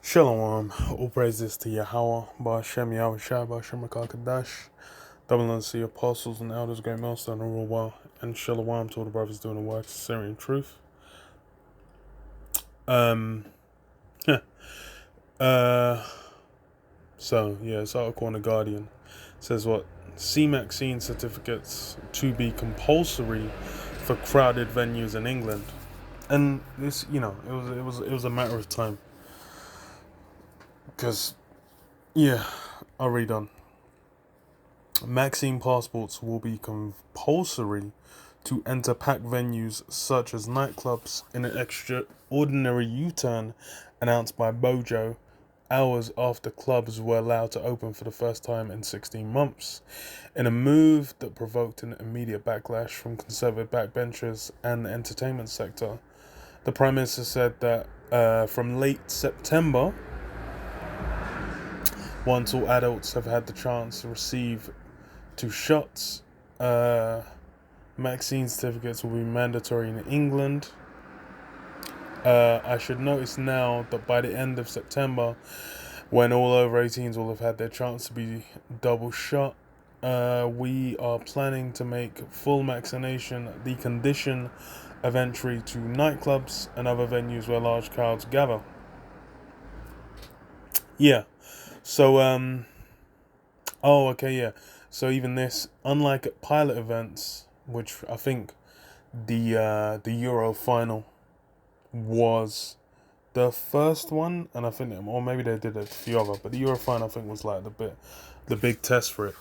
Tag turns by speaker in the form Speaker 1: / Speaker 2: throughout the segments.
Speaker 1: Shalom, all praises to Yahweh, Ba'Shem Yahweh Shai, Ba'Shem HaKadash, double unto the apostles and elders, great master, and all well, and Shalom to all the brothers doing the work of Syrian truth. Um, uh, this article on The Guardian says what? C-vaccine certificates to be compulsory for crowded venues in England. And this, it was a matter of time. Because, I'll read on. Vaccine passports will be compulsory to enter packed venues such as nightclubs in an extraordinary U-turn announced by Bojo hours after clubs were allowed to open for the first time in 16 months, in a move that provoked an immediate backlash from conservative backbenchers and the entertainment sector. The Prime Minister said that from late September, once all adults have had the chance to receive 2 shots, vaccine certificates will be mandatory in England. I should notice now that by the end of September, when all over 18s will have had their chance to be double shot, we are planning to make full vaccination the condition of entry to nightclubs and other venues where large crowds gather. So even this, unlike at pilot events, which I think the Euro final was the first one, and I think, or maybe they did a few other, but the Euro final I think was like the big test for it,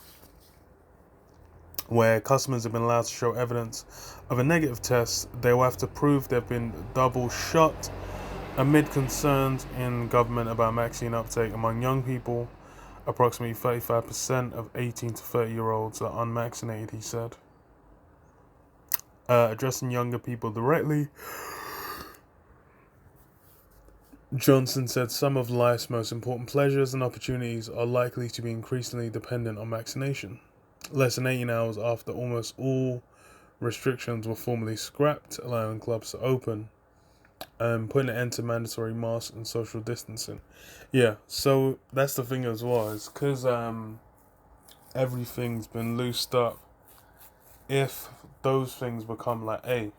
Speaker 1: where customers have been allowed to show evidence of a negative test. They will have to prove they've been double shot, amid concerns in government about vaccine uptake among young people. Approximately 35% of 18 to 30-year-olds are unvaccinated, he said. Addressing younger people directly, Johnson said some of life's most important pleasures and opportunities are likely to be increasingly dependent on vaccination. Less than 18 hours after almost all restrictions were formally scrapped, allowing clubs to open, and putting an end to mandatory masks and social distancing. Yeah, so that's the thing as well, is because everything's been loosed up. If those things become like, hey,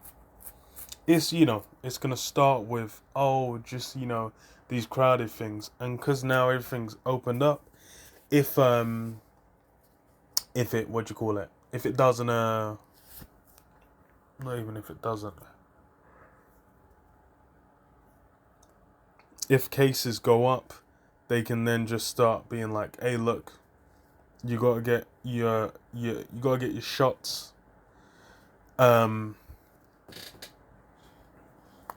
Speaker 1: it's gonna start with these crowded things, and because now everything's opened up, if it, what do you call it, if it doesn't not even if it doesn't, if cases go up, they can then just start being like, hey, look, you gotta get your shots,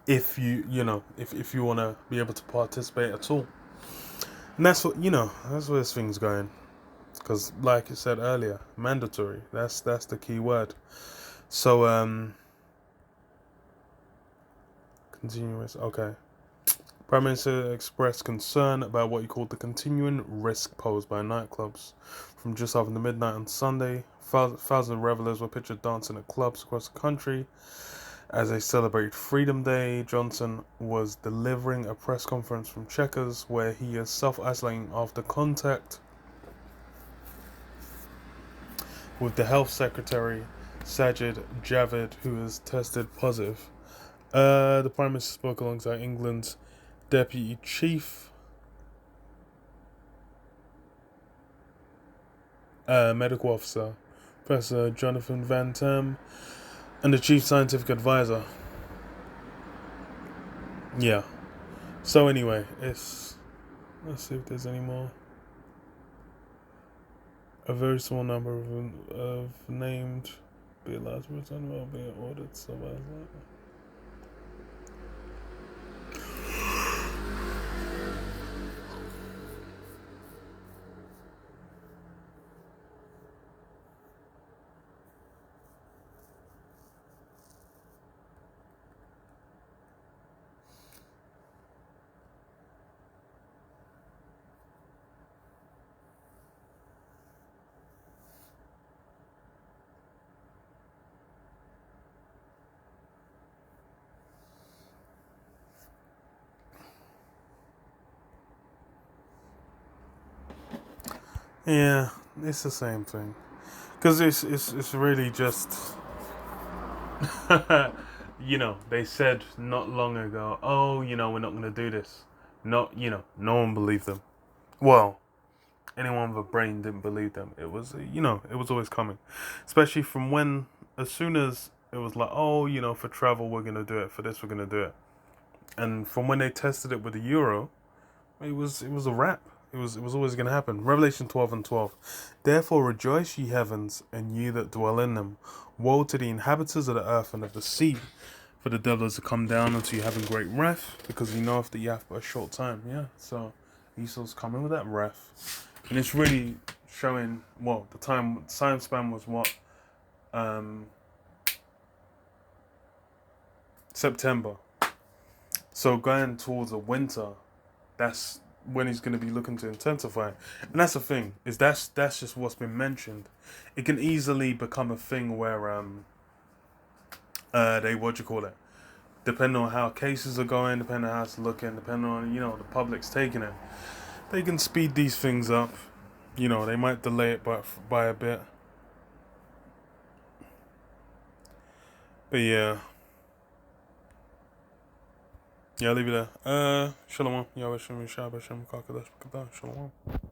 Speaker 1: if if you want to be able to participate at all. And that's where this thing's going, because like I said earlier, mandatory, that's the key word. So continuous, okay. Prime Minister expressed concern about what he called the continuing risk posed by nightclubs. From just after midnight on Sunday, thousands of revelers were pictured dancing at clubs across the country as they celebrate Freedom Day. Johnson was delivering a press conference from Chequers, where he is self-isolating after contact with the Health Secretary, Sajid Javid, who has tested positive. The Prime Minister spoke alongside England's Deputy Chief Medical Officer, Professor Jonathan Van Tam, and the Chief Scientific Advisor. Yeah. So anyway, let's see if there's any more. A very small number of named be allowed to return while being ordered. So as that. Yeah, it's the same thing. Because it's really just, they said not long ago, oh, we're not going to do this. Not, no one believed them. Well, anyone with a brain didn't believe them. It was, it was always coming. Especially from when, as soon as it was like, oh, for travel, we're going to do it. For this, we're going to do it. And from when they tested it with the euro, it was a wrap. It was always going to happen. Revelation 12:12. Therefore rejoice, ye heavens, and ye that dwell in them. Woe to the inhabitants of the earth and of the sea, for the devil is to come down unto you having great wrath, because he knoweth that you have but a short time. Yeah, so Esau's coming with that wrath, and it's really showing. Well, the time span was what, um, September. So going towards the winter, that's when he's going to be looking to intensify. And that's the thing, is that's just what's been mentioned. It can easily become a thing where they, what you call it, depending on how cases are going, depending on how it's looking, depending on the public's taking it, they can speed these things up. They might delay it by a bit. But yeah, I'll leave it there. Shalom. Yahweh Shem Yahweh Shem Kakadash Shalom.